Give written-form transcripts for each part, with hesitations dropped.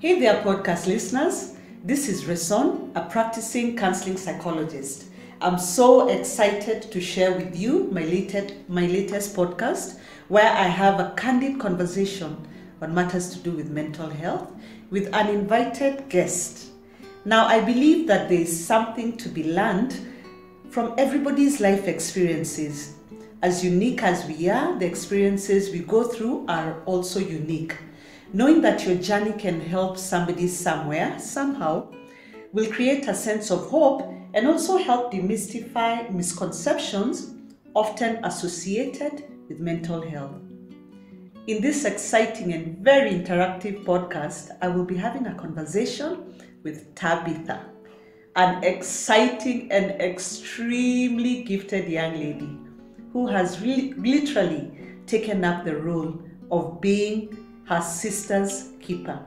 Hey there, podcast listeners. This is Reson, a practicing counseling psychologist. I'm so excited to share with you my latest podcast, where I have a candid conversation on matters to do with mental health with an invited guest. Now, I believe that there is something to be learned from everybody's life experiences. As unique as we are, the experiences we go through are also unique. Knowing that your journey can help somebody somewhere, somehow, will create a sense of hope and also help demystify misconceptions often associated with mental health. In this exciting and very interactive podcast, I will be having a conversation with Tabitha, an exciting and extremely gifted young lady who has literally taken up the role of being her sister's keeper.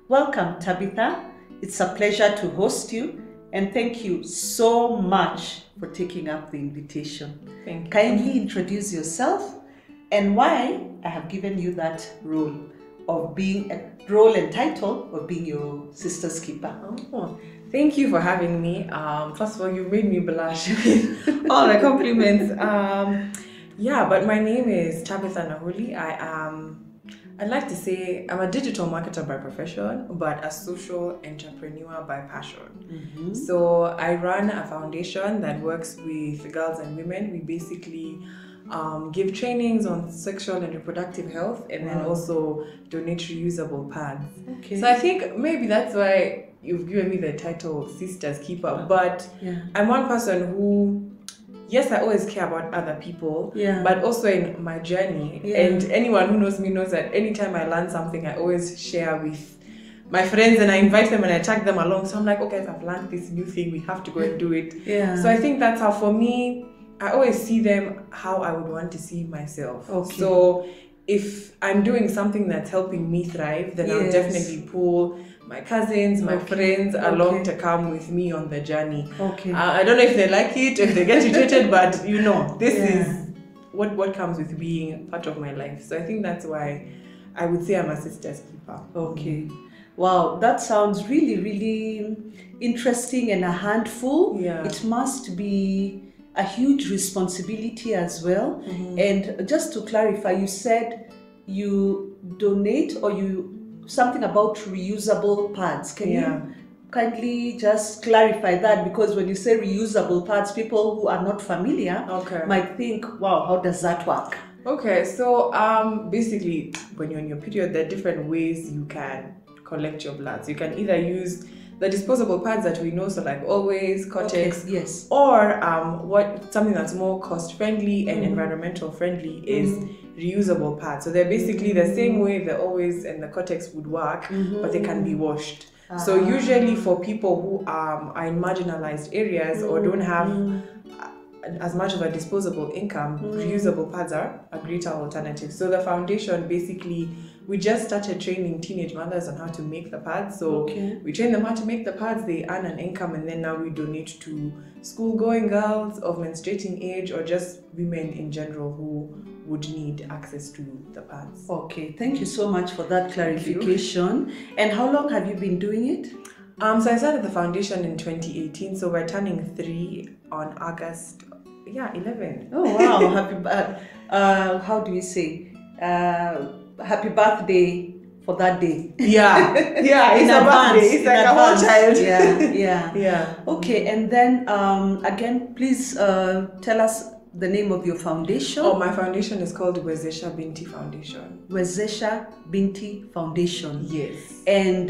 Welcome, Tabitha. It's a pleasure to host you, and thank you so much for taking up the invitation. Thank you. Kindly introduce yourself and why I have given you that role and title of being your sister's keeper. Oh, thank you for having me. First of all, you made me blush with all the compliments. But my name is Tabitha Nahuli. I'd like to say I'm a digital marketer by profession, but a social entrepreneur by passion. Mm-hmm. So I run a foundation that works with girls and women. We basically give trainings on sexual and reproductive health, and then also donate reusable pads. Okay. So I think maybe that's why you've given me the title Sister's Keeper. But I'm one person who, yes, I always care about other people, but also in my journey. And anyone who knows me knows that anytime I learn something, I always share with my friends and I invite them and I tag them along. So I'm like, okay, I've learned this new thing, we have to go and do it. Yeah. So I think that's how, for me, I always see them how I would want to see myself. Okay. So if I'm doing something that's helping me thrive, then I'll definitely pull my cousins, my friends along to come with me on the journey. Okay. I don't know if they like it, if they get irritated, but this is what comes with being part of my life. So I think that's why I would say I'm a sister's keeper. Okay. Wow, that sounds really, really interesting and a handful. Yeah. It must be a huge responsibility as well. Mm-hmm. And just to clarify, you said you donate something about reusable pads. Can you kindly just clarify that? Because when you say reusable pads, people who are not familiar might think, wow, how does that work? Okay, so basically when you're in your period, there are different ways you can collect your blood. So you can either use the disposable pads that we know, so like Always, Cortex, or something that's more cost friendly and environmental friendly is reusable pads. So they're basically the same way the Always and the Cortex would work, but they can be washed. So usually for people who are in marginalized areas or don't have as much of a disposable income, reusable pads are a greater alternative. So the foundation, basically, we just started training teenage mothers on how to make the pads. So we train them how to make the pads, they earn an income, and then now we donate to school-going girls of menstruating age or just women in general who would need access to the pads. Okay, thank you so much for that clarification. And how long have you been doing it? So I started the foundation in 2018, so we're turning 3 on August 11. Oh wow! How do we say? Happy birthday for that day. Yeah, it's a birthday. It's like a whole child. Yeah. Okay, and then again, please tell us the name of your foundation. Oh, my foundation is called Wezesha Binti Foundation. Wezesha Binti Foundation. Yes. And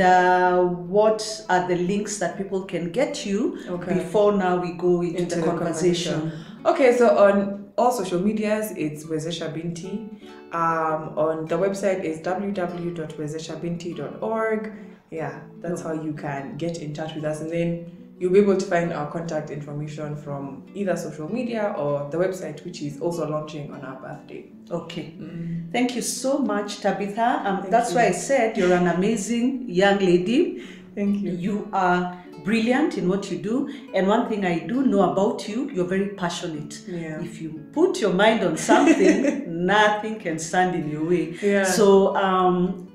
what are the links that people can get you before now we go into the conversation? Okay, so on all social medias, it's Wezesha Binti. On the website is www.wezeshabinti.org. Yeah, that's how you can get in touch with us, and then you'll be able to find our contact information from either social media or the website, which is also launching on our birthday. Okay. Thank you so much, Tabitha. That's why I said you're an amazing young lady. Thank you. You are brilliant in what you do, and one thing I do know about you, you're very passionate. If you put your mind on something, nothing can stand in your way. So I'm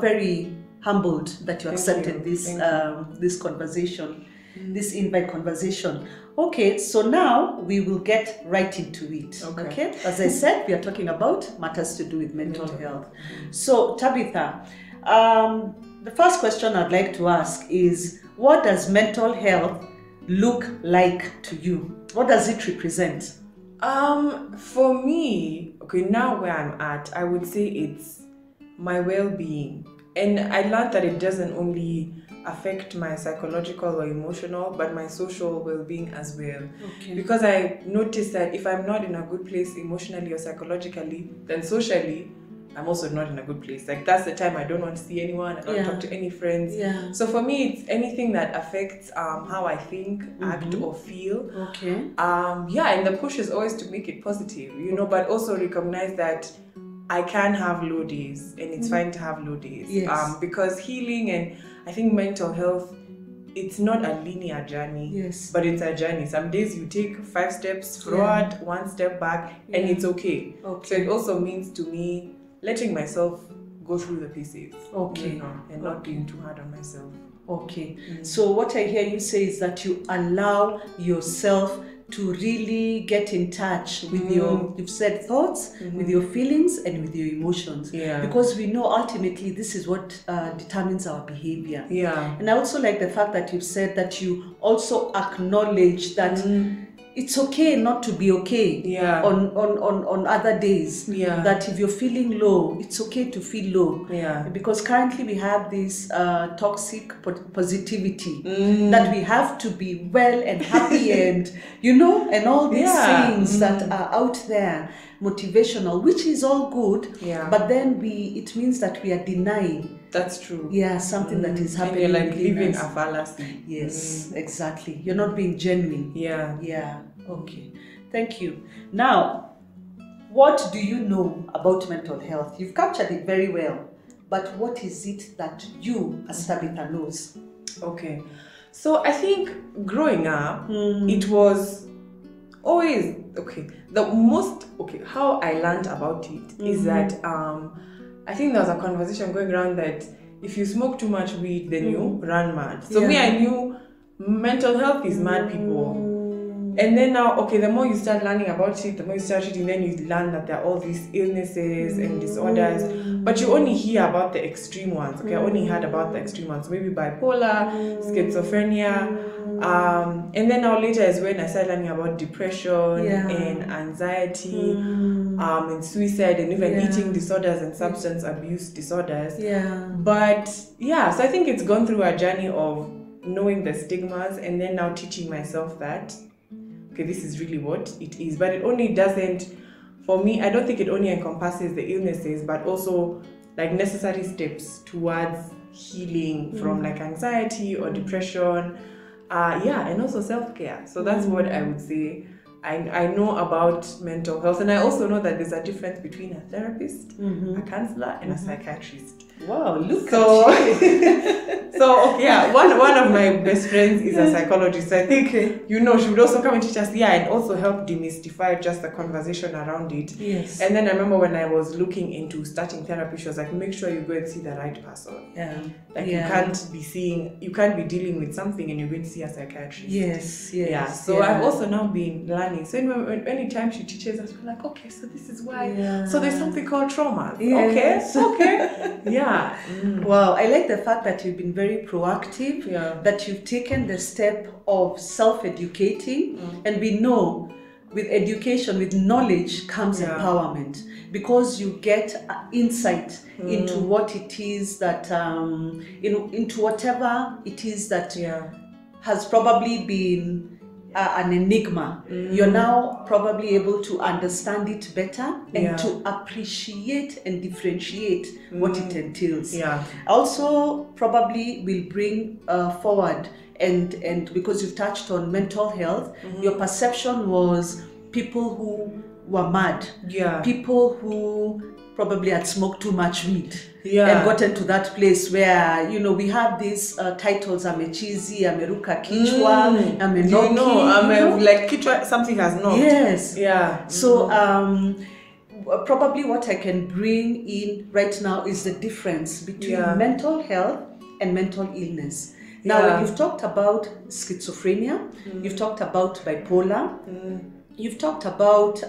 very humbled that you accepted this conversation, this invite conversation. Okay, so now we will get right into it. Okay. As I said, we are talking about matters to do with mental health. So, Tabitha, the first question I'd like to ask is, what does mental health look like to you? What does it represent? For me, now where I'm at, I would say it's my well-being. And I learned that it doesn't only affect my psychological or emotional, but my social well-being as well. Because I noticed that if I'm not in a good place emotionally or psychologically, then socially, I'm also not in a good place. Like, that's the time I don't want to see anyone, I don't talk to any friends. So for me, it's anything that affects how I think, act, or feel. And the push is always to make it positive, but also recognize that I can have low days, and it's fine to have low days. Because healing and I think mental health, it's not a linear journey, but it's a journey. Some days you take 5 steps forward, 1 step back, and it's okay. So it also means to me letting myself go through the pieces, and not being too hard on myself. So what I hear you say is that you allow yourself to really get in touch with your, you've said, thoughts, with your feelings and with your emotions. Because we know ultimately this is what determines our behavior. And I also like the fact that you've said that you also acknowledge that it's okay not to be okay on other days. That if you're feeling low, it's okay to feel low. Because currently we have this toxic positivity that we have to be well and happy and and all these things that are out there, motivational, which is all good. But then it means that we are denying. That's true. Something that is happening. And you're like living a fallacy. Yes, exactly. You're not being genuine. Okay. Thank you. Now, what do you know about mental health? You've captured it very well, but what is it that you, as Tabitha, knows? So I think growing up, it was always how I learned about it is that I think there was a conversation going around that if you smoke too much weed, then you run mad. So me, I knew mental health is mad people. And then now, the more you start learning about it, the more you start reading, then you learn that there are all these illnesses and disorders. But you only hear about the extreme ones. I only heard about the extreme ones. Maybe bipolar, schizophrenia. And then now later is when I started learning about depression and anxiety, and suicide, and even eating disorders and substance abuse disorders. But so I think it's gone through a journey of knowing the stigmas and then now teaching myself that this is really what it is. But it only doesn't, for me, I don't think it only encompasses the illnesses, but also like necessary steps towards healing from like anxiety or depression. And also self-care. So that's what I would say. I know about mental health, and I also know that there's a difference between a therapist, a counselor, and a psychiatrist. Wow, look at you. One of my best friends is a psychologist. So I think, she would also come and teach us, and also help demystify just the conversation around it. And then I remember when I was looking into starting therapy, she was like, make sure you go and see the right person. You can't be dealing with something and you're going to see a psychiatrist. So I've also now been learning. So anytime she teaches us, we're like, so this is why. So there's something called trauma. Wow, I like the fact that you've been very proactive, that you've taken the step of self-educating, and we know with education, with knowledge comes empowerment, because you get insight into what it is that, into whatever it is that has probably been an enigma. You're now probably able to understand it better and to appreciate and differentiate what it entails. Also probably will bring forward and because you've touched on mental health, your perception was people who were mad, people who probably had smoked too much weed and gotten to that place where, we have these titles, amechizi, ameruka kichwa, amenoki. Like kichwa, something has not. So probably what I can bring in right now is the difference between mental health and mental illness. Now, you've talked about schizophrenia, you've talked about bipolar, you've talked about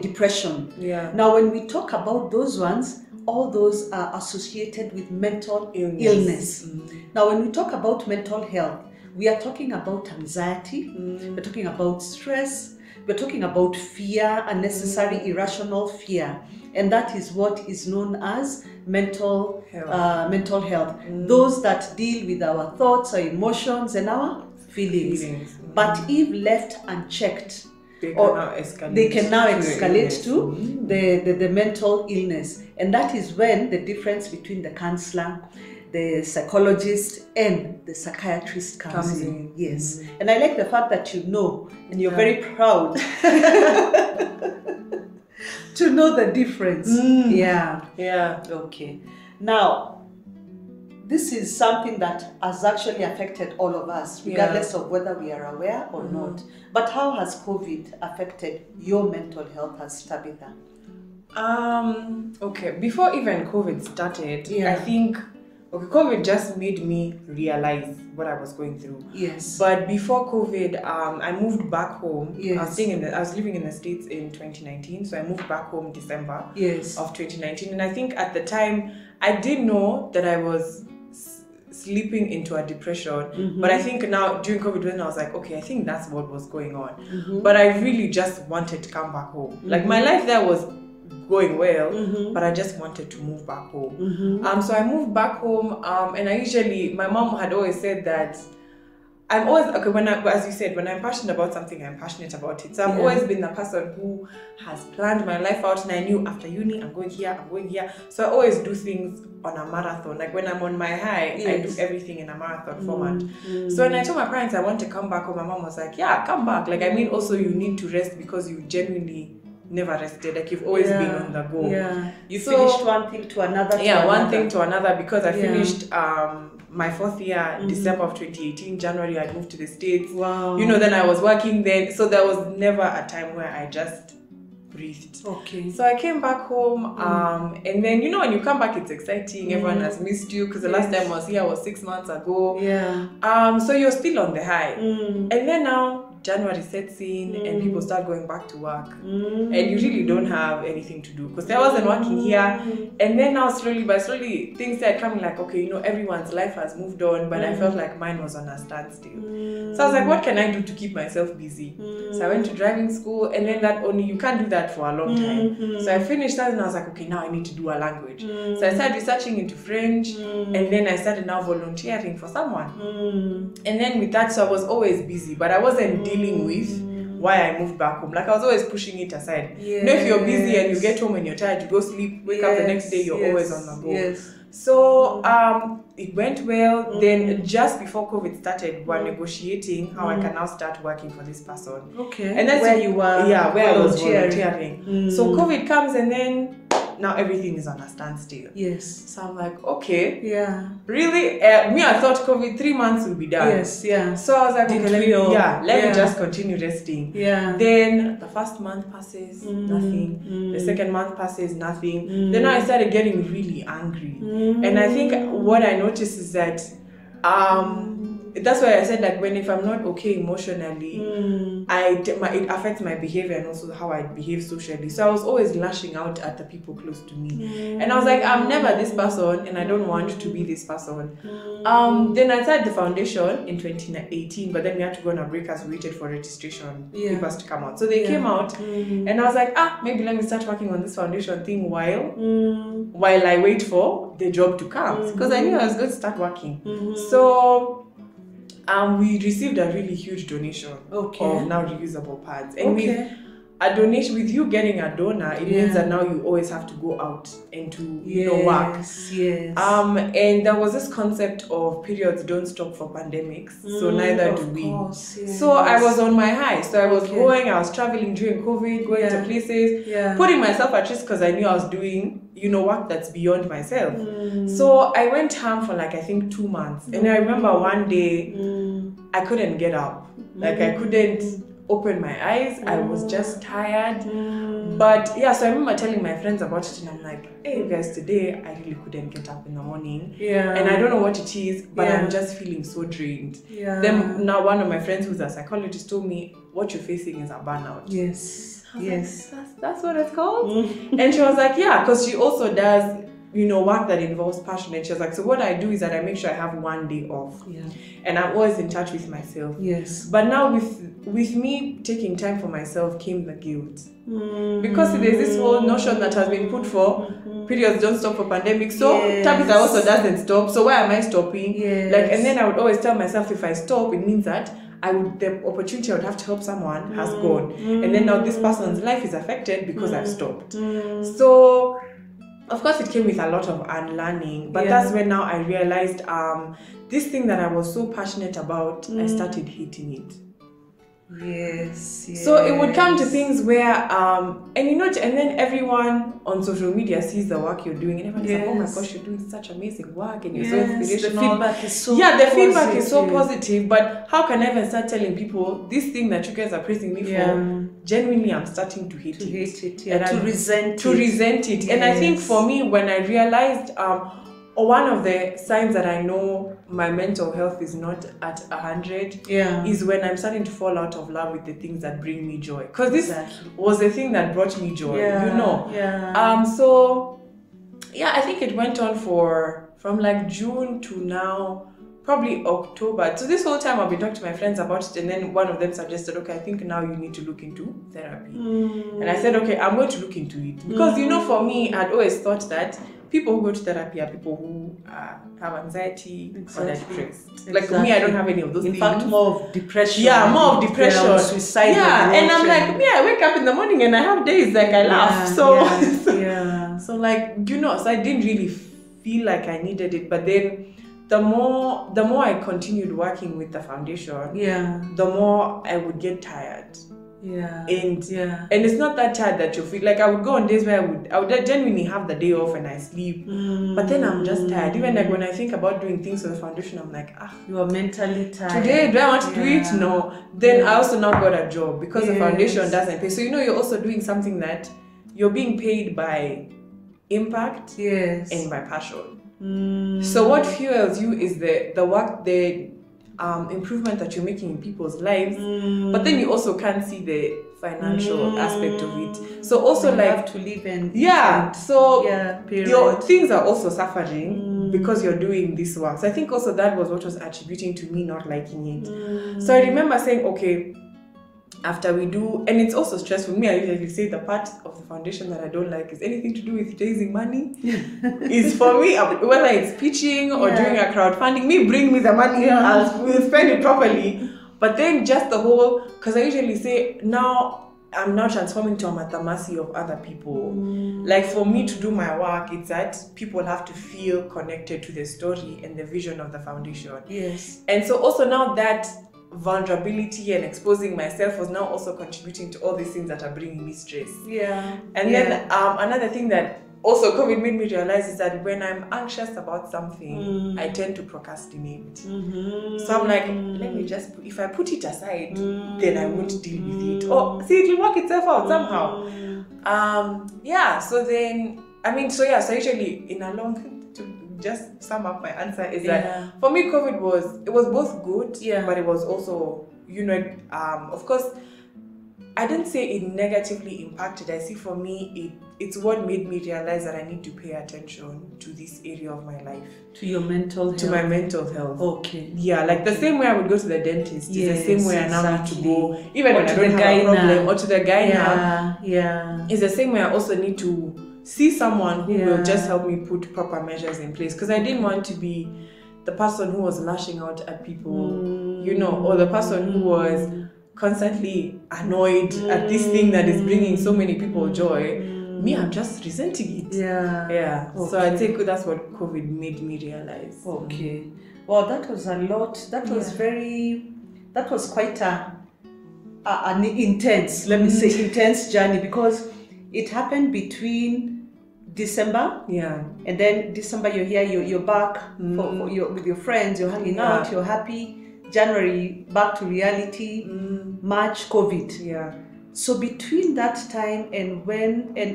depression. Now, when we talk about those ones, all those are associated with mental illness. Now, when we talk about mental health, we are talking about anxiety, we're talking about stress, we're talking about fear, unnecessary, irrational fear. And that is what is known as mental health. Those that deal with our thoughts, our emotions, and our feelings. But if left unchecked, they can now escalate to the mental illness. And that is when the difference between the counselor, the psychologist, and the psychiatrist comes in. Yes. And I like the fact that you know, and you're very proud to know the difference. Yeah. Okay. Now, this is something that has actually affected all of us, regardless of whether we are aware or not. But how has COVID affected your mental health as Tabitha? Okay, before even COVID started, I think COVID just made me realize what I was going through. Yes. But before COVID, I moved back home. Yes. I was living in the States in 2019, so I moved back home December of 2019. And I think at the time, I didn't know that I was slipping into a depression. But I think now during COVID, when I was like, okay, I think that's what was going on. But I really just wanted to come back home. Like my life there was going well, but I just wanted to move back home. So I moved back home, and my mom had always said that I'm always, as you said, when I'm passionate about something, I'm passionate about it. So I've always been the person who has planned my life out, and I knew after uni, I'm going here. So I always do things on a marathon. Like when I'm on my high, I do everything in a marathon format. So when I told my parents I want to come back home, my mom was like, yeah, come back. Like, I mean, also you need to rest because you genuinely never rested. Like you've always been on the go. You finished one thing to another. One thing to another, because I finished my fourth year, December of 2018, January, I moved to the States. Wow. Then I was working then. So there was never a time where I just breathed. Okay. So I came back home, and then, when you come back, it's exciting. Everyone has missed you, because the last time I was here was 6 months ago. So you're still on the high. And then now, January sets in and people start going back to work, and you really don't have anything to do, because I wasn't working here. And then now slowly things started coming, like, okay, everyone's life has moved on, but I felt like mine was on a standstill. So I was like, what can I do to keep myself busy? So I went to driving school, and then you can't do that for a long time. So I finished that, and I was like, okay, now I need to do a language. So I started researching into French, and then I started now volunteering for someone. And then with that, so I was always busy, but I wasn't dealing with why I moved back home. Like, I was always pushing it aside. If you're busy and you get home and you're tired, you go sleep, wake up the next day, you're always on the go. So it went well. Then just before COVID started, we were negotiating how I can now start working for this person. Okay. And that's where you were. Yeah, where I was volunteering. So COVID comes, and then now everything is on a standstill. Yes. So I'm like, okay. Yeah. Really? Me, I thought COVID 3 months will be done. Yes, yeah. So I was like, okay, let me just continue resting. Yeah. Then the first month passes, nothing. The second month passes, nothing. Then I started getting really angry. And I think what I noticed is that that's why I said, like, if I'm not okay emotionally, it affects my behavior and also how I behave socially. So I was always lashing out at the people close to me. And I was like, I'm never this person, and I don't want to be this person. Then I started the foundation in 2018, but then we had to go on a break as we waited for registration papers to come out. So they came out, and I was like, maybe let me start working on this foundation thing while I wait for the job to come, because I knew I was going to start working. So we received a really huge donation of now reusable pads. And with a donation, with you getting a donor, it means that now you always have to go out and to work. Yes. And there was this concept of periods don't stop for pandemics, so neither do we. So I was on my high. So I was I was traveling during COVID, going to places, putting myself at risk, because I knew I was doing work that's beyond myself. So I went home for, like, I think 2 months. And I remember one day I couldn't get up. Like, I couldn't opened my eyes. I was just tired. But yeah, so I remember telling my friends about it, and I'm like, hey guys, today I really couldn't get up in the morning. And I don't know what it is, but I'm just feeling so drained. Then now one of my friends who's a psychologist told me, what you're facing is a burnout. That's what it's called. And she was like, yeah, because she also does, you know, work that involves passion. And she was like, so what I do is that I make sure I have one day off. And I'm always in touch with myself. But now with me taking time for myself came the guilt. Because there's this whole notion that has been put for periods don't stop for pandemic. So Tabitha also doesn't stop. So why am I stopping? Like, and then I would always tell myself, if I stop, it means that the opportunity I would have to help someone has gone. And then now this person's life is affected because I've stopped. So of course it came with a lot of unlearning, but that's when now I realized this thing that I was so passionate about, I started hating it. So it would come to things where and you know, and then everyone on social media sees the work you're doing, and everyone's like, oh my gosh, you're doing such amazing work and you're so inspirational. The feedback is so feedback is so positive. But how can I even start telling people this thing that you guys are praising me for, genuinely I'm starting to hate it. And to resent it. And I think for me, when I realized one of the signs that I know my mental health is not at 100 is when I'm starting to fall out of love with the things that bring me joy. Because this was the thing that brought me joy, you know. So yeah, I think it went on from like June to now, probably October. So this whole time I've been talking to my friends about it, and then one of them suggested, okay, I think now you need to look into therapy. And I said, okay, I'm going to look into it. Because you know, for me, I'd always thought that people who go to therapy are people who have anxiety or they're depressed. Like me, I don't have any of those things. In fact, more of depression. More of depression. Suicide. And I'm like, I wake up in the morning and I have days like I laugh. So like, you know, so I didn't really feel like I needed it. But then the more I continued working with the foundation, the more I would get tired. And it's not that tired that you feel like I would go on days where I would genuinely have the day off and I sleep, but then I'm just tired. Even like when I think about doing things for the foundation, I'm like, you are mentally tired. Today, do I want to do it? No. Then I also now got a job because the foundation doesn't pay. So you know, you're also doing something that you're being paid by impact and by passion. So what fuels you is the work, the improvement that you're making in people's lives, but then you also can't see the financial aspect of it. So also you have to live and your things are also suffering because you're doing this work. So I think also that was what was attributing to me not liking it. So I remember saying, okay, after we do, and it's also stressful. Me, I usually say the part of the foundation that I don't like is anything to do with raising money. Is for me, whether it's pitching or doing a crowdfunding, bring me the money, we'll spend it properly. But then just the whole, because I usually say, now I'm now transforming to I'm at the mercy of other people. Like for me to do my work, it's that people have to feel connected to the story and the vision of the foundation. And so also now that vulnerability and exposing myself was now also contributing to all these things that are bringing me stress. And then another thing that also COVID made me realize is that when I'm anxious about something, I tend to procrastinate. So I'm like, let me just, if I put it aside, then I won't deal with it. Or see, it'll work itself out somehow. So then, so usually in a long, to just sum up my answer is that for me, COVID was both good, but it was also, of course, I didn't say it negatively impacted. I see for me, it's what made me realize that I need to pay attention to this area of my life. To your mental health. To my mental health. Okay. Yeah, like the same way I would go to the dentist is the same way I now need to go, even when I don't have a problem, or to the gyna. It's the same way I also need to see someone who will just help me put proper measures in place. Because I didn't want to be the person who was lashing out at people, or the person who was constantly annoyed at this thing that is bringing so many people joy. Me, I'm just resenting it. Okay. So I think that's what COVID made me realize. Okay. Well, that was a lot. That was quite an intense, let me say, intense journey, because it happened between December, and then December you're here, you're back with your friends, you're hanging out, you're happy. January, back to reality, March, COVID. Yeah. So between that time and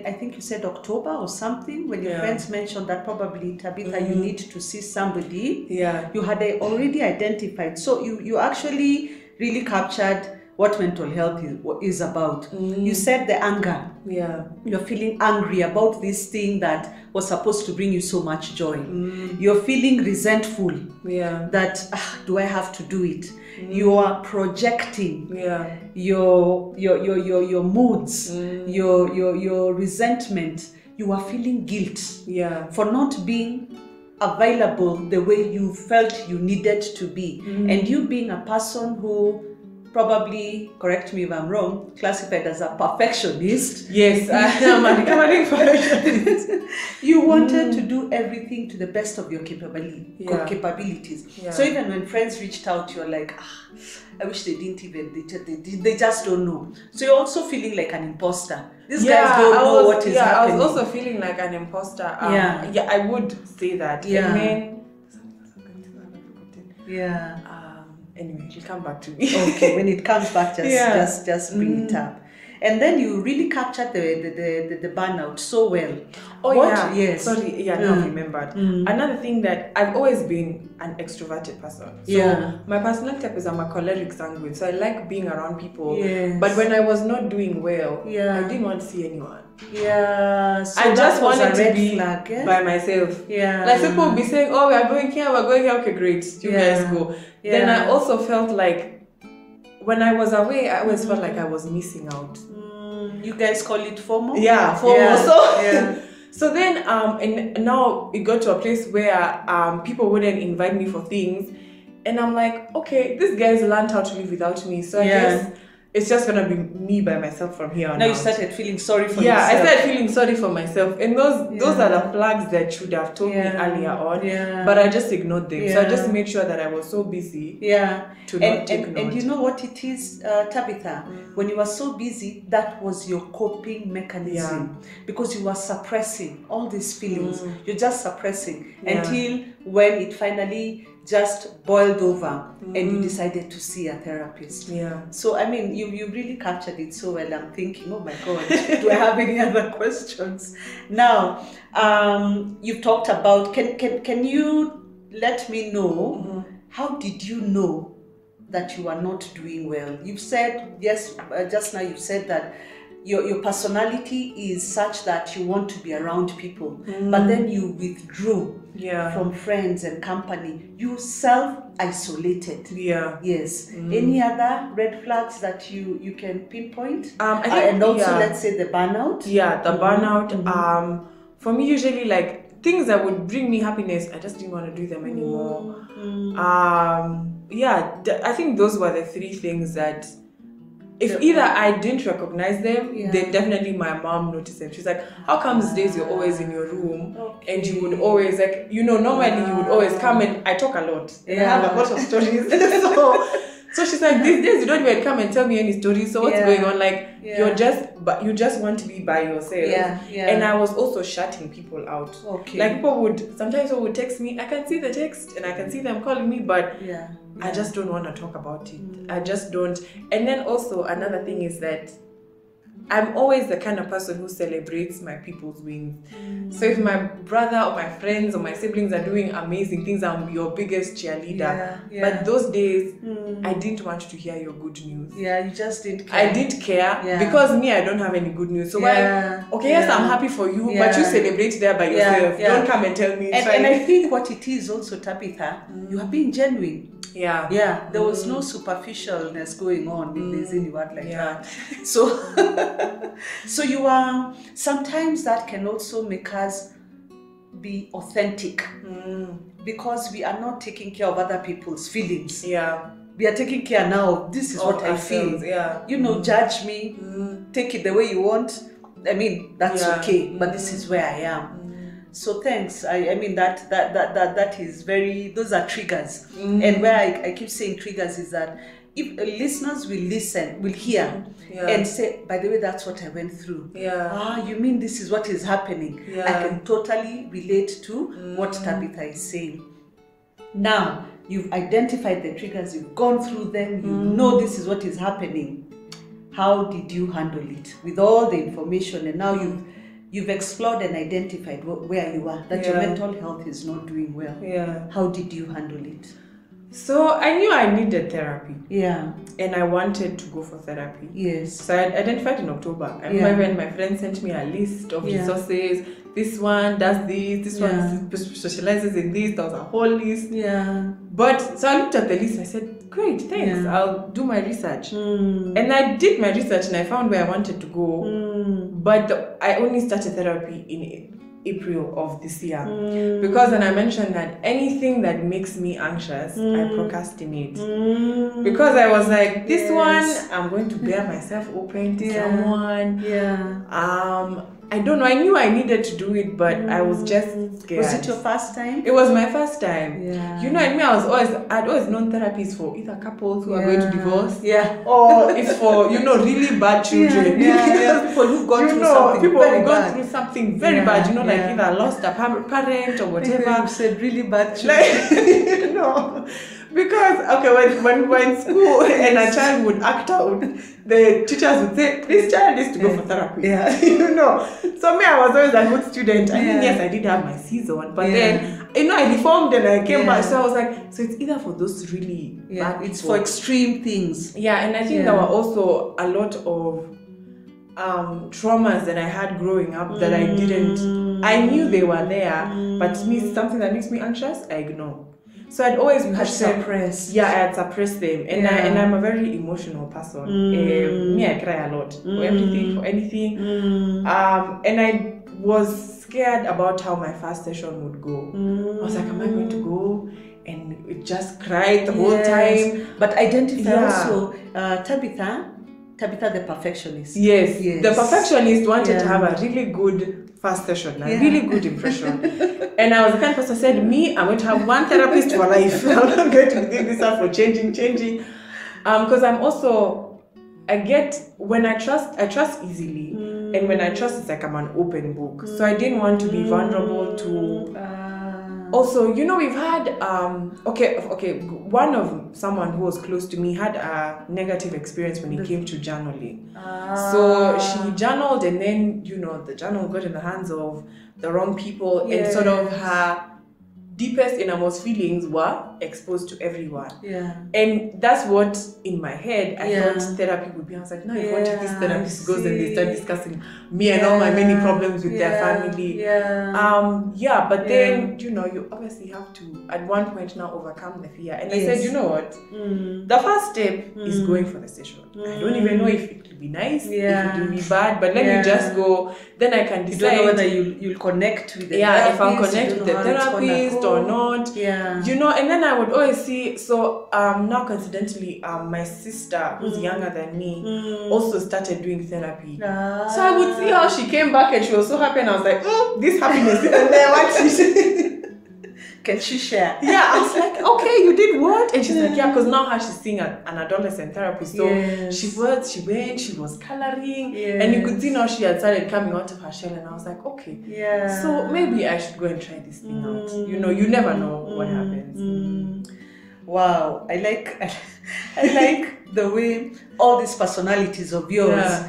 I think you said October or something, when your friends mentioned that probably, Tabitha, you need to see somebody. Yeah. You had already identified. So you actually really captured what mental health is about. You said the anger. Yeah. You're feeling angry about this thing that was supposed to bring you so much joy. You're feeling resentful. Yeah. That, do I have to do it? You are projecting your moods, your resentment. You are feeling guilt for not being available the way you felt you needed to be. And you being a person who, probably, correct me if I'm wrong, classified as a perfectionist. Yes, I am a perfectionist. You wanted to do everything to the best of your capabilities. Yeah. So even when friends reached out, you're like, I wish they didn't even, they just don't know. So you're also feeling like an imposter. These guys don't know what is happening. I was also feeling like an imposter. I would say that. Yeah. And then, anyway, it'll come back to me. Okay, when it comes back, just bring it up. And then you really captured the burnout so well. Yes. Sorry, now I remembered. Another thing that I've always been an extroverted person. So my personality type is I'm a choleric sanguine. So I like being around people. Yes. But when I was not doing well, I didn't want to see anyone. Yeah. So I just wanted to be by myself. Yeah. Like people would be saying, oh, we're going here. Okay, great. You guys go. Yeah. Then I also felt like when I was away, I always felt like I was missing out. You guys call it FOMO? Yeah, FOMO. Yeah. So then, and now it got to a place where people wouldn't invite me for things. And I'm like, okay, these guys learned how to live without me. So I guess it's just going to be me by myself from here on out. Now you started feeling sorry for yourself. Yeah, I started feeling sorry for myself. And those are the flags that should have told me earlier on. Yeah. But I just ignored them. So I just made sure that I was so busy to not take note. And you know what it is, Tabitha? When you were so busy, that was your coping mechanism. Because you were suppressing all these feelings. You're just suppressing until when it finally just boiled over and you decided to see a therapist. Yeah. So, I mean, you really captured it so well. I'm thinking, oh my God, do I have any other questions? Now, you've talked about, can you let me know, how did you know that you are not doing well? You've said, yes, just now you said that your personality is such that you want to be around people, but then you withdrew from friends and company. You self-isolated. Yeah. Yes. Any other red flags that you can pinpoint? I think, and also, let's say the burnout. Yeah, the burnout. For me, usually, like, things that would bring me happiness, I just didn't want to do them anymore. I think those were the three things that, if either I didn't recognize them, then definitely my mom noticed them. She's like, how come these days you're always in your room and you would always, like, normally you would always come, and I talk a lot and I have a lot of stories. So she's like, these days you don't even come and tell me any stories. So what's going on? Like, you just want to be by yourself. And I was also shutting people out. Like, sometimes people would text me, I can see the text and I can see them calling me, but I just don't want to talk about it. I just don't. And then also another thing is that I'm always the kind of person who celebrates my people's wins. So if my brother or my friends or my siblings are doing amazing things, I'm your biggest cheerleader. But those days, I didn't want to hear your good news. Yeah, you just didn't care. I didn't care because me, I don't have any good news. So yes, I'm happy for you, but you celebrate there by yourself. Don't come and tell me. And I think what it is also, Tabitha, you have been genuine. There was no superficialness going on, if there's any word like that. So you are, sometimes that can also make us be authentic, because we are not taking care of other people's feelings. We are taking care now. This is what I feel. Judge me, take it the way you want. I mean, that's okay, but this is where I am. So thanks. I mean that is very, those are triggers. And where I keep saying triggers is that if listeners will hear and say, by the way, that's what I went through. You mean this is what is happening? I can totally relate to what Tabitha is saying. Now, you've identified the triggers, you've gone through them, you know this is what is happening. How did you handle it with all the information? And now you've explored and identified where you are, that your mental health is not doing well. Yeah. How did you handle it? So I knew I needed therapy. Yeah. And I wanted to go for therapy. Yes. So I identified in October. I remember when my friend sent me a list of resources. This one does this one specializes in this. There was a whole list. Yeah. But so I looked at the list and I said, great, thanks. Yeah. I'll do my research. And I did my research and I found where I wanted to go. But I only started therapy in April of this year, because then I mentioned that anything that makes me anxious, I procrastinate, because I was like, this one I'm going to bear myself open to someone. I don't know, I knew I needed to do it, but I was just scared. Was it your first time? It was my first time. You know, and me, I'd always known therapy is for either couples who are going to divorce, or it's for, you know, really bad children. People who've gone through something people very who've bad. gone through something very bad, you know, like either lost a parent or whatever. You said really bad children. No. Because, okay, when school and a child would act out, the teachers would say, this child needs to go for therapy. You know. So me, I was always a good student. I mean, yes, I did have my season, but then, you know, I reformed and I came back. So I was like, so it's either for those really bad it's people. for extreme things. And I think there were also a lot of traumas that I had growing up that I knew they were there, but to me, something that makes me anxious, I ignore. So I'd always suppress. I had suppressed them, and I'm a very emotional person. Me, I cry a lot for everything, for anything. And I was scared about how my first session would go. I was like, am I going to go and just cry the whole time? But identify also Tabitha the perfectionist. Yes. The perfectionist wanted to have a really good first session, a really good impression. And I was the kind of person who said, me, I'm going to have one therapist for life. I'm not going to give this up for changing. Because I'm also, when I trust easily. And when I trust, it's like I'm an open book. So I didn't want to be vulnerable to... Also, you know, we've had, someone who was close to me had a negative experience when it came to journaling. So she journaled, and then, you know, the journal got in the hands of the wrong people, and sort of her deepest, innermost feelings were exposed to everyone. And that's what, in my head, I thought therapy would be. I was like, no, what if this therapist goes and they start discussing me and all my many problems with their family? But then, you know, you obviously have to, at one point now, overcome the fear. And I said, you know what? The first step is going for the session. I don't even know if it will be nice, if it will be bad, but let me just go. Then I can decide. You don't know whether you'll connect with the therapist. If I'll connect with the therapist or not. You know, and then I would always see, so now coincidentally, my sister, who's younger than me, also started doing therapy. So I would see how she came back and she was so happy, and I was like, this happiness isn't there. What can she share? I was like, okay, you did what? And she's like, because now she's seeing an adolescent therapist. So she went, she was coloring, and you could see now she had started coming out of her shell, and I was like, okay, so maybe I should go and try this thing out. You know, you never know what happens. Wow, I like the way all these personalities of yours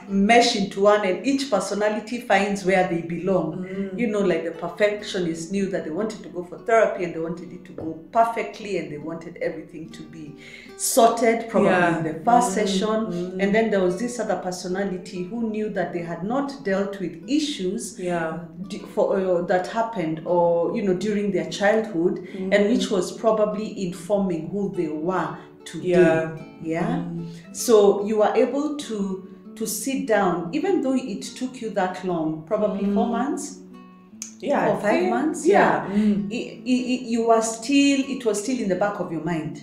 mesh into one, and each personality finds where they belong. You know, like the perfectionist knew that they wanted to go for therapy, and they wanted it to go perfectly, and they wanted everything to be sorted probably in the first session. And then there was this other personality who knew that they had not dealt with issues that happened, or, you know, during their childhood, and which was probably informing who they were today. So you were able to sit down, even though it took you that long, probably 4 months, 4 or 5 months. You were still, it was still in the back of your mind.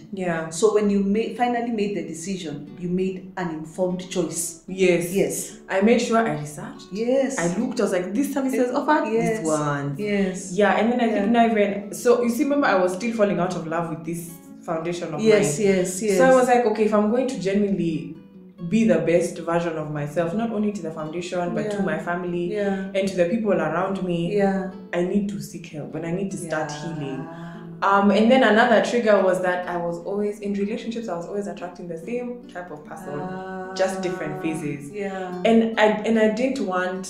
So when you finally made the decision, you made an informed choice. I made sure I researched. I looked, I was like, this services offered, this one. And then I think now even, so you see, remember, I was still falling out of love with this foundation of mine. So I was like, okay, if I'm going to genuinely be the best version of myself, not only to the foundation, but to my family and to the people around me, I need to seek help, and I need to start healing. And then another trigger was that I was always in relationships. I was always attracting the same type of person, just different phases. Yeah. And I didn't want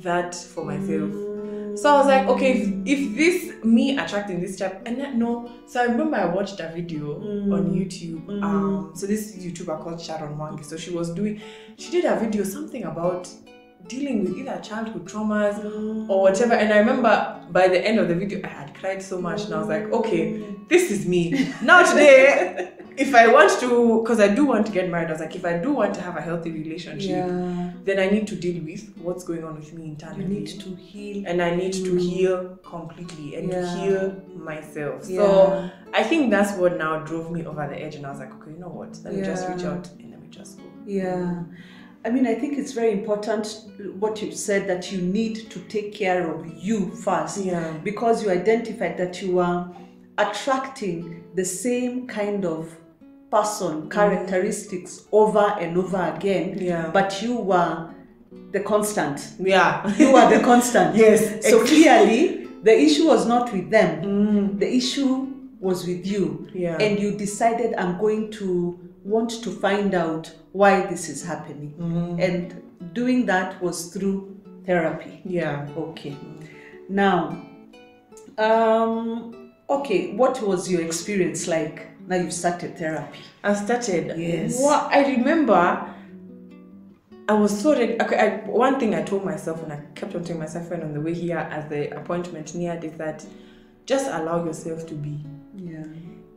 that for myself. So I was like, okay, if this me attracting this type, and that, no. So I remember I watched a video on YouTube. So this YouTuber called Sharon Wangi. So she did a video, something about dealing with either childhood traumas or whatever. And I remember by the end of the video, I had cried so much, and I was like, okay, this is me. Now today, if I want to, because I do want to get married, I was like, if I do want to have a healthy relationship, then I need to deal with what's going on with me internally. You need to heal. And I need to heal completely and to heal myself. So I think that's what now drove me over the edge. And I was like, okay, you know what? Let me just reach out and let me just go. Yeah. I mean, I think it's very important what you said, that you need to take care of you first. Yeah. Because you identified that you are attracting the same kind of person, characteristics over and over again. Yeah. But you were the constant. Yeah. You were the constant. Yes. So clearly, the issue was not with them. The issue was with you. Yeah. And you decided, I'm going to want to find out why this is happening. And doing that was through therapy. Yeah. Okay. Now, okay, what was your experience like? Now you've started therapy. I started. Yes. What I remember, I was so ready. Okay, one thing I told myself, and I kept on telling myself when on the way here as the appointment neared, is that just allow yourself to be. Yeah.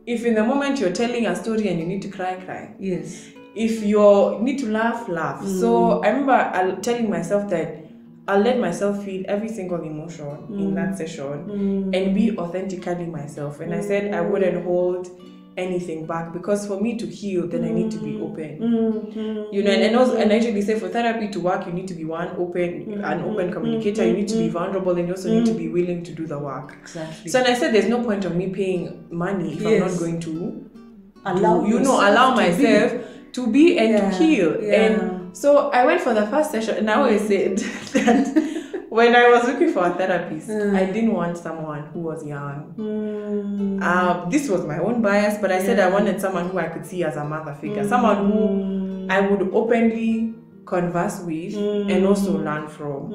If in the moment you're telling a story and you need to cry, cry. Yes. If you need to laugh, laugh. So I remember telling myself that I'll let myself feel every single emotion in that session and be authentically myself. And I said I wouldn't hold anything back, because for me to heal, then I need to be open. You know, and also, and I usually say for therapy to work, you need to be an open communicator. You need to be vulnerable, and you also need to be willing to do the work. Exactly. So, and I said there's no point of me paying money if I'm not going to allow myself to be and to heal. And so I went for the first session, and I always said that when I was looking for a therapist, I didn't want someone who was young. This was my own bias, but I said I wanted someone who I could see as a mother figure, someone who I would openly converse with and also learn from.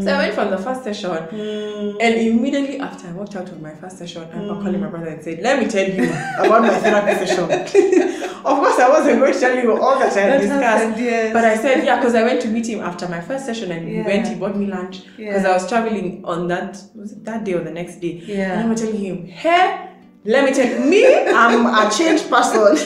So I went from the first session, and immediately after I walked out of my first session, I remember calling my brother and said, let me tell you about my therapy session. Of course, I wasn't going to tell you all that I discussed, but I said, because I went to meet him after my first session, and he bought me lunch, because I was traveling on that day or the next day. And I was telling him, hey, let me tell you, I'm a changed person.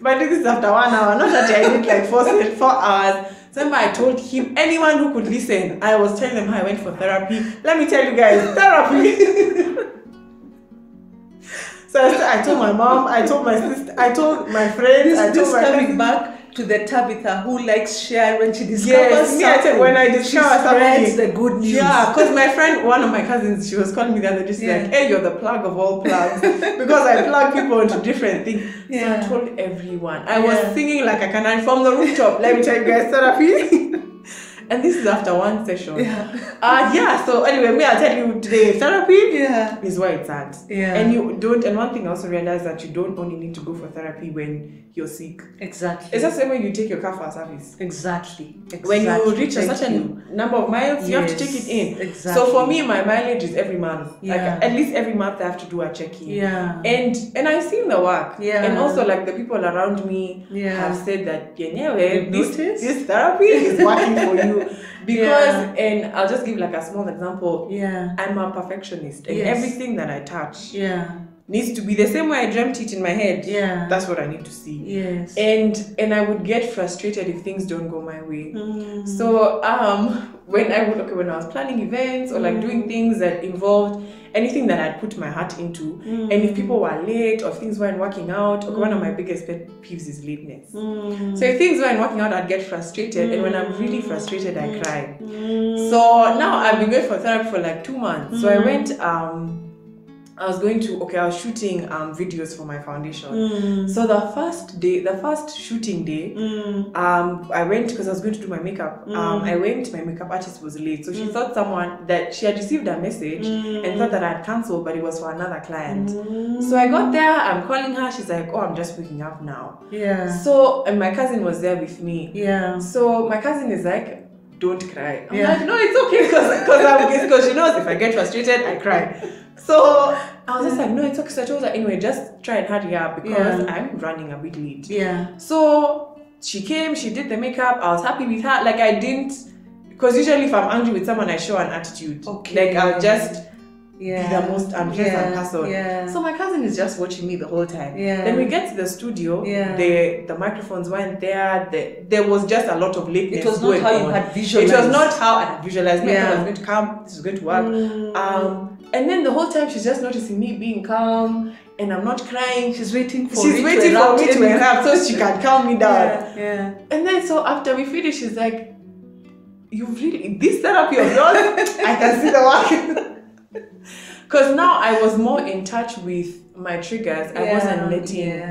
But this is after 1 hour, not that I did like 4 hours. So I told him, anyone who could listen, I was telling them how I went for therapy. Let me tell you guys, therapy. So I told my mom, I told my sister, I told my friends, coming back to the Tabitha who likes share when she discovers something. When I discover something, the good news. Yeah, because my friend, one of my cousins, she was calling me the other day. She's like, hey, you're the plug of all plugs. Because I plug people into different things. So I told everyone. I was singing like a canary from the rooftop. Let me tell you guys, therapy. And this is after one session. So anyway, I'll tell you today, therapy is where it's at. And one thing I also realized, that you don't only need to go for therapy when you're sick. Exactly. It's the same way you take your car for a service. Exactly. When you reach a certain number of miles, you have to take it in. Exactly. So for me, my mileage is every month. Like at least every month I have to do a check-in. And I've seen the work. And also like the people around me have said that this therapy is working for you. Because, and I'll just give like a small example. I'm a perfectionist, and everything that I touch needs to be the same way I dreamt it in my head. That's what I need to see. And I would get frustrated if things don't go my way. So when I was planning events or like doing things that involved anything that I'd put my heart into, and if people were late or things weren't working out, one of my biggest pet peeves is lateness. So if things weren't working out, I'd get frustrated, and when I'm really frustrated, I cry. So now I've been going for therapy for like 2 months. So I went I was shooting videos for my foundation. So the first shooting day, I went because I was going to do my makeup. I went, my makeup artist was late. So she thought that she had received a message and thought that I had cancelled, but it was for another client. So I got there, I'm calling her, she's like, oh, I'm just waking up now. Yeah. So, and my cousin was there with me. Yeah. So my cousin is like, don't cry. I'm like, no, it's okay, because she knows if I get frustrated, I cry. So I was just like, no, it's okay. So I told her, anyway, just try and hurry up because I'm running a bit late. Yeah. So she came, she did the makeup. I was happy with her. Like I didn't, because usually if I'm angry with someone, I show an attitude. Okay. Like I'll just be the most unpleasant person. Yeah. So my cousin is just watching me the whole time. Yeah. Then we get to the studio. Yeah. The microphones weren't there. There was just a lot of lateness. It was not how you had visualized. It was not how I had visualized. Yeah. I was going to come. This is going to work. And then the whole time she's just noticing me being calm and I'm not crying. She's waiting for me to erupt so she can calm me down. Yeah. And then so after we finish, she's like, this therapy of yours, I can see the work. Because now I was more in touch with my triggers. I wasn't letting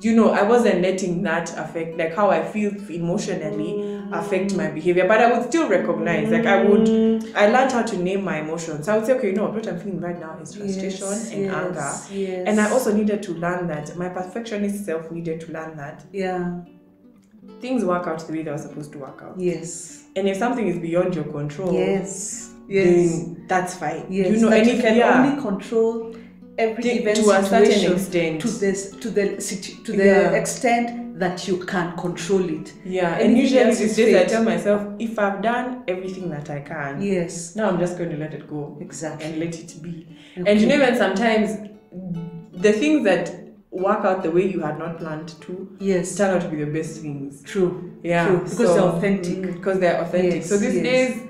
I wasn't letting that affect, like how I feel emotionally affect my behavior, but I would still recognize, like I learned how to name my emotions. So I would say, okay, what I'm feeling right now is frustration and anger. Yes. And I also needed to learn that. My perfectionist self needed to learn that. Yeah. Things work out the way they were supposed to work out. Yes. And if something is beyond your control, then that's fine. Yes. And you can only control every event to a certain extent, to the extent that you can control it. Yeah, and usually these days I tell myself, if I've done everything that I can, now I'm just going to let it go. Exactly. And let it be. Okay. And even sometimes the things that work out the way you had not planned to turn out to be the best things. True. Yeah. True. Because they're authentic. Because they're authentic. Yes. So these days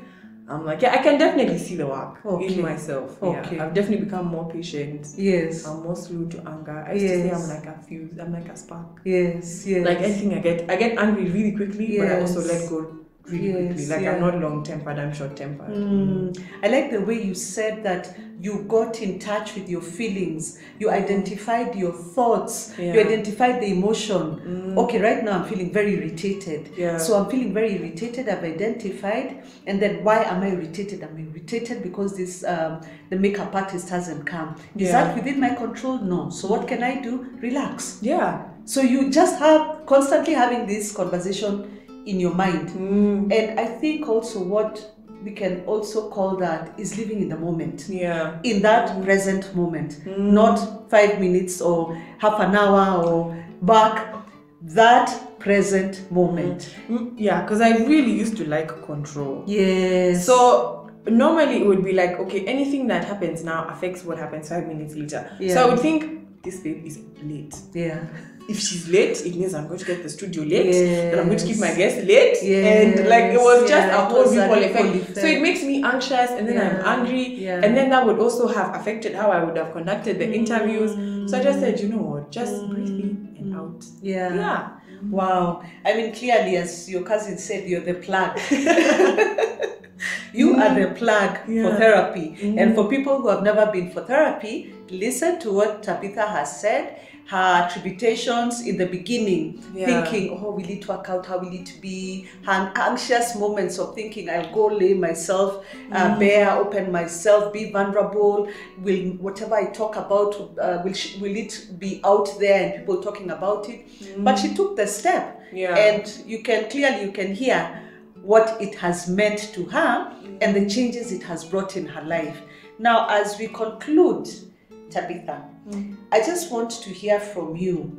I'm like, I can definitely see the work in myself. Okay. Yeah, I've definitely become more patient. Yes. I'm more slow to anger. I used to say I'm like a fuse, I'm like a spark. Yes, yes. Like anything I get angry really quickly, but I also let go really quickly. Like I'm not long-tempered, I'm short-tempered. I like the way you said that you got in touch with your feelings. You identified your thoughts. You identified the emotion. Okay, right now I'm feeling very irritated. So I'm feeling very irritated. I've identified. And then why am I irritated? I'm irritated because this the makeup artist hasn't come. Is that within my control? No. So what can I do? Relax. Yeah. So you just have constantly having this conversation in your mind. And I think also what we can also call that is living in the moment. Yeah. In that present moment. Not 5 minutes or half an hour or back. That present moment. Yeah, because I really used to like control. Yes. So normally it would be like, okay, anything that happens now affects what happens 5 minutes later. Yeah. So I would think this babe is late. Yeah. If she's late, it means I'm going to get the studio late, and I'm going to keep my guests late, and like it was just a whole ripple effect. So it makes me anxious, and then I'm angry, and then that would also have affected how I would have conducted the interviews. So I just said, you know what, just breathe in and out. Yeah. Wow. I mean, clearly, as your cousin said, you're the plug. You are the plug for therapy. And for people who have never been for therapy, listen to what Tabitha has said. Her tribulations in the beginning, thinking, oh, will it work out? How will it be? Her anxious moments of thinking, I'll go lay myself bare, open myself, be vulnerable. Will whatever I talk about, will it be out there and people talking about it? But she took the step, and you can hear what it has meant to her and the changes it has brought in her life. Now, as we conclude, Tabitha, I just want to hear from you.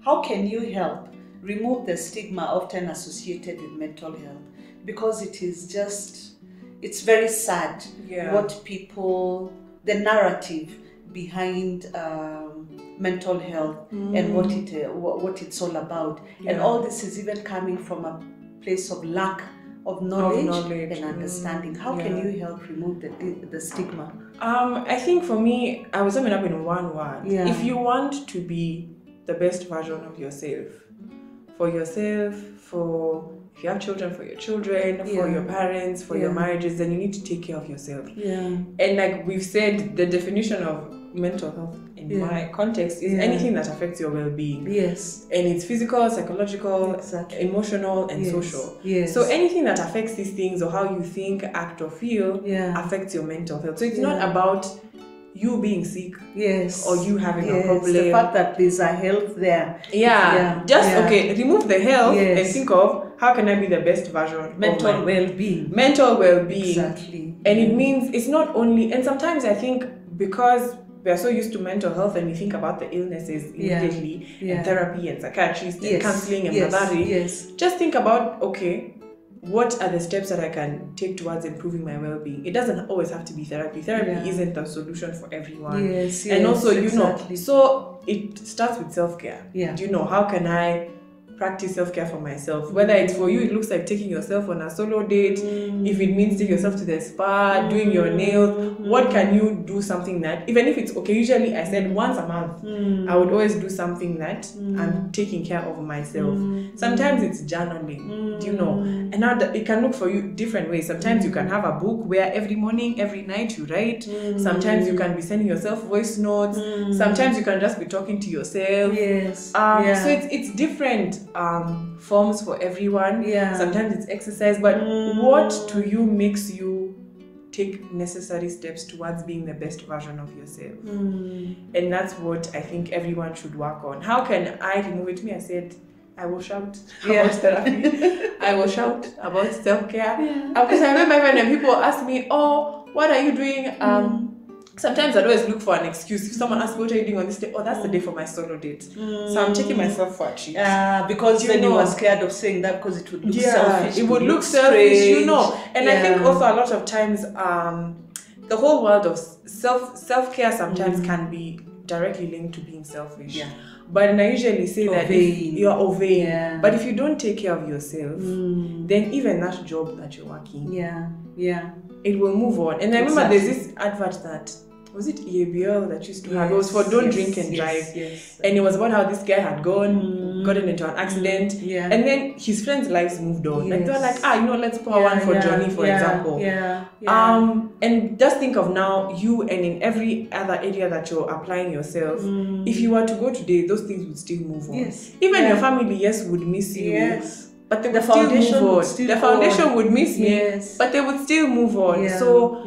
How can you help remove the stigma often associated with mental health? Because it's very sad what people, the narrative behind mental health and what it's all about. And all this is even coming from a place of lack of knowledge and understanding. How can you help remove the stigma? I think for me, I would sum it up in one word. If you want to be the best version of yourself, for if you have children, for your children, for your parents, for your marriages, then you need to take care of yourself. And like we've said, the definition of mental health in my context is anything that affects your well-being. And it's physical, psychological, emotional, and social. So anything that affects these things, or how you think, act, or feel, affects your mental health. So it's not about you being sick, or you having a problem. The fact that there's a health there. Remove the health and think of how can I be the best version of mental well-being. Mental well-being. Exactly. And it means it's not only, and sometimes I think because we are so used to mental health and we think about the illnesses immediately, and therapy and psychiatrists and counseling and just think about, okay, what are the steps that I can take towards improving my well-being? It doesn't always have to be therapy. Therapy isn't the solution for everyone. And also, you know, so it starts with self-care. You know, how can I practice self-care for myself? Whether it's for you, it looks like taking yourself on a solo date. If it means taking yourself to the spa, doing your nails, what can you do something that, even if it's okay, usually I said once a month, I would always do something that I'm taking care of myself. Sometimes it's journaling, you know, and now that it can look for you different ways. Sometimes you can have a book where every morning, every night you write. Sometimes you can be sending yourself voice notes. Sometimes you can just be talking to yourself. So it's different forms for everyone. Sometimes it's exercise, but what to you makes you take necessary steps towards being the best version of yourself? And that's what I think everyone should work on. How can I remove it? Me, I said I will shout about therapy. I will shout about self-care. Because I remember when people ask me, oh, what are you doing? Sometimes I'd always look for an excuse. If someone asks me, what are you doing on this day? Oh, that's the day for my solo date. So I'm taking myself for a treat. Because then you were scared of saying that because it would look selfish. It would look selfish, you know. And I think also a lot of times the whole world of self-care sometimes can be directly linked to being selfish. But I usually say that if you're obeying, but if you don't take care of yourself, then even that job that you're working, it will move on. And I remember there's this advert that, was it EABL that used to have? It was for don't drink and drive. And it was about how this guy had gotten into an accident. And then his friends' lives moved on. Like they were like, you know, let's pour one for Johnny, for example. And just think of now you, and in every other area that you're applying yourself, if you were to go today, those things would still move on. Even your family, would miss you. But the foundation would miss me, but they would still move on. So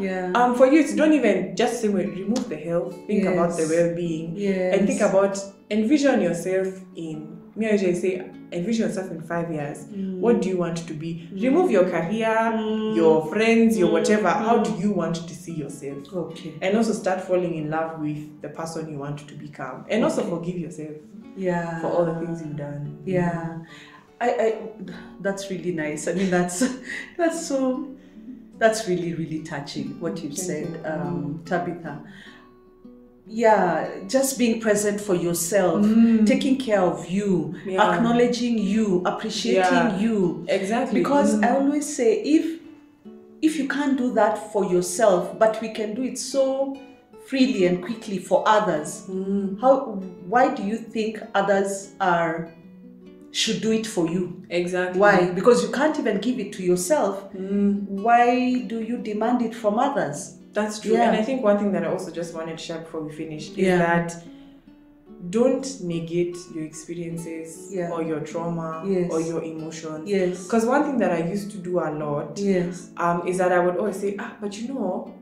for you, don't even just say, remove the health, think about the well-being, and think about, envision yourself in, me I usually say, envision yourself in 5 years. What do you want to be? Remove your career, your friends, your whatever. How do you want to see yourself? And also start falling in love with the person you want to become. And also forgive yourself for all the things you've done. I that's really nice. I mean, that's really, really touching what you've said, Tabitha. Just being present for yourself, taking care of you, acknowledging you, appreciating you. Because I always say, if you can't do that for yourself, but we can do it so freely and quickly for others, why do you think others should do it for you? Why? Because you can't even give it to yourself. Why do you demand it from others? That's true. And I think one thing that I also just wanted to share before we finish is that don't negate your experiences or your trauma or your emotions. Because one thing that I used to do a lot is that I would always say, but you know,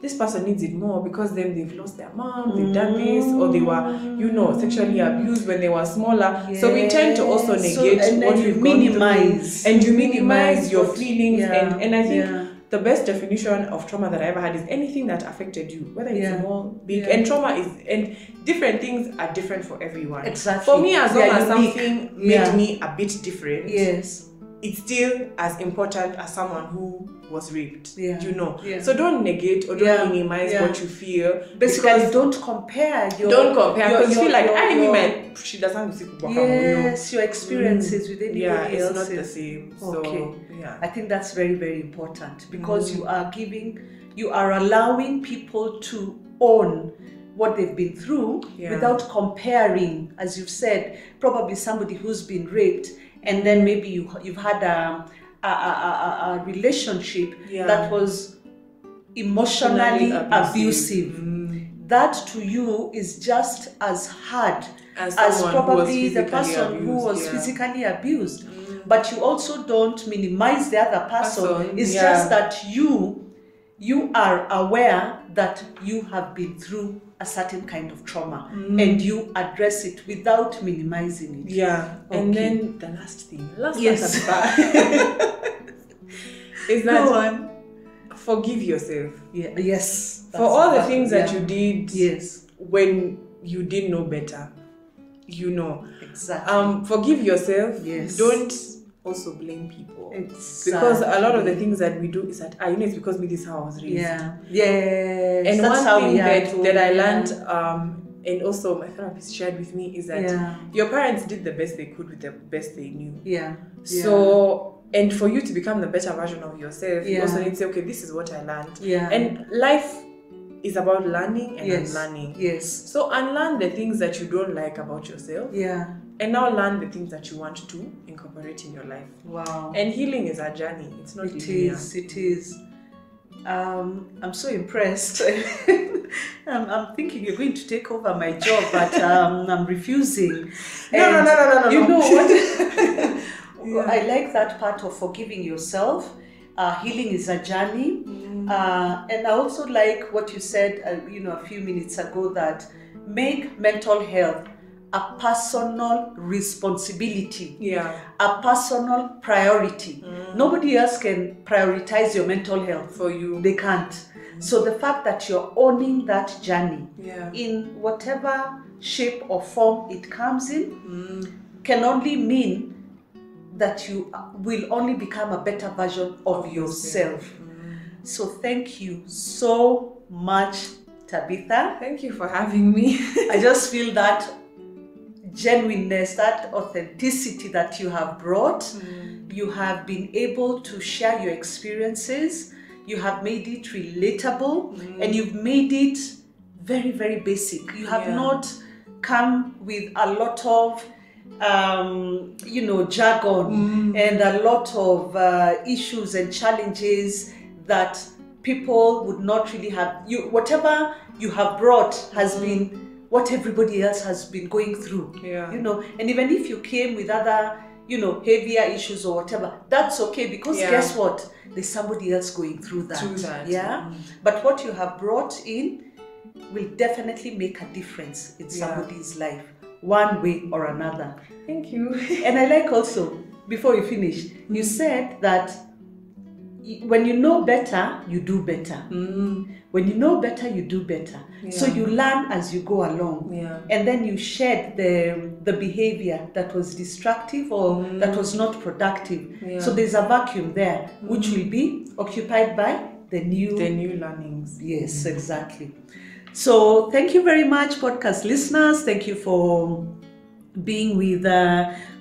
this person needs it more because then they've lost their mom, they've done this, or they were, you know, sexually abused when they were smaller. So we tend to also negate what we've minimize. And you minimize your feelings. And I think the best definition of trauma that I ever had is anything that affected you, whether it's small, big. And trauma is, and different things are different for everyone. For me, as long as something made me a bit different, it's still as important as someone who was raped, you know. So don't negate or don't minimize what you feel. Basically, don't compare. Because you feel like she doesn't your experiences with anybody else. It's not the same. So I think that's very, very important, because you are allowing people to own what they've been through without comparing. As you've said, probably somebody who's been raped and then maybe you've had a relationship that was emotionally abusive. That to you is just as hard as probably the person who was physically abused. But you also don't minimize the other person. It's just that you are aware that you have been through a certain kind of trauma and you address it without minimizing it. Yeah. Okay. And then the last thing, is that forgive yourself. Yeah. Yes. For all the things that you did when you didn't know better. Exactly. Forgive yourself. Yes. Don't also blame people. Exactly. Because a lot of the things that we do is that it's because this is how I was raised. Yeah. Yes. And one thing that I learned, and also my therapist shared with me, is that your parents did the best they could with the best they knew. Yeah. So, and for you to become the better version of yourself, you also need to say, okay, this is what I learned. Yeah. And life is about learning and unlearning. Yes. So unlearn the things that you don't like about yourself. Yeah. And now learn the things that you want to incorporate in your life. Wow. And healing is a journey. It's not linear. It is. I'm so impressed. I'm thinking you're going to take over my job, but I'm refusing. No. You know what? I like that part of forgiving yourself. Healing is a journey. And I also like what you said, a few minutes ago, that make mental health a personal responsibility, a personal priority. Nobody else can prioritize your mental health for you. They can't. So the fact that you're owning that journey in whatever shape or form it comes in can only mean that you will only become a better version of yourself. So thank you so much, Tabitha. Thank you for having me. I just feel that genuineness, that authenticity that you have brought. You have been able to share your experiences. You have made it relatable and you've made it very, very basic. You have not come with a lot of jargon and a lot of issues and challenges that people would not really have. Whatever you have brought has been what everybody else has been going through. And even if you came with other heavier issues or whatever, that's okay, because guess what, there's somebody else going through that. But what you have brought in will definitely make a difference in somebody's life, one way or another. Thank you. And I like also, before you finish, you said that when you know better, you do better. When you know better, you do better. So you learn as you go along. And then you shed the behavior that was destructive or that was not productive. So there's a vacuum there, which will be occupied by the new learnings. Yes, exactly. So thank you very much, podcast listeners. Thank you for being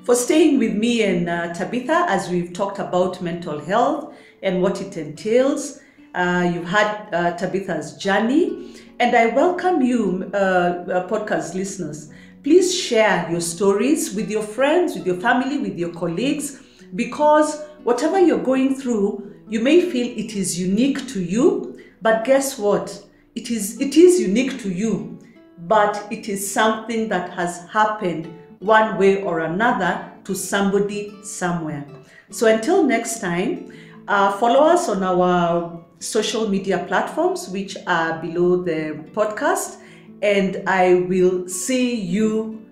for staying with me and Tabitha as we've talked about mental health and what it entails. You've had Tabitha's journey, and I welcome you, podcast listeners. Please share your stories with your friends, with your family, with your colleagues, because whatever you're going through, you may feel it is unique to you, but guess what? It is unique to you, but it is something that has happened one way or another to somebody somewhere. So until next time, follow us on our social media platforms, which are below the podcast, and I will see you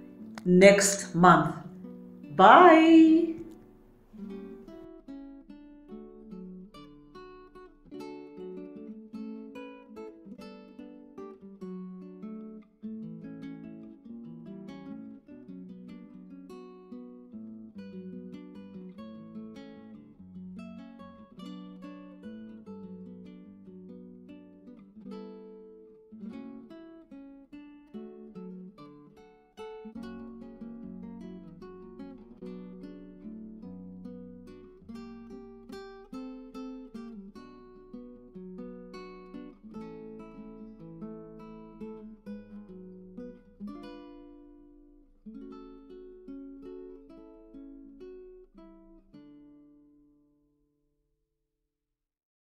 next month. Bye.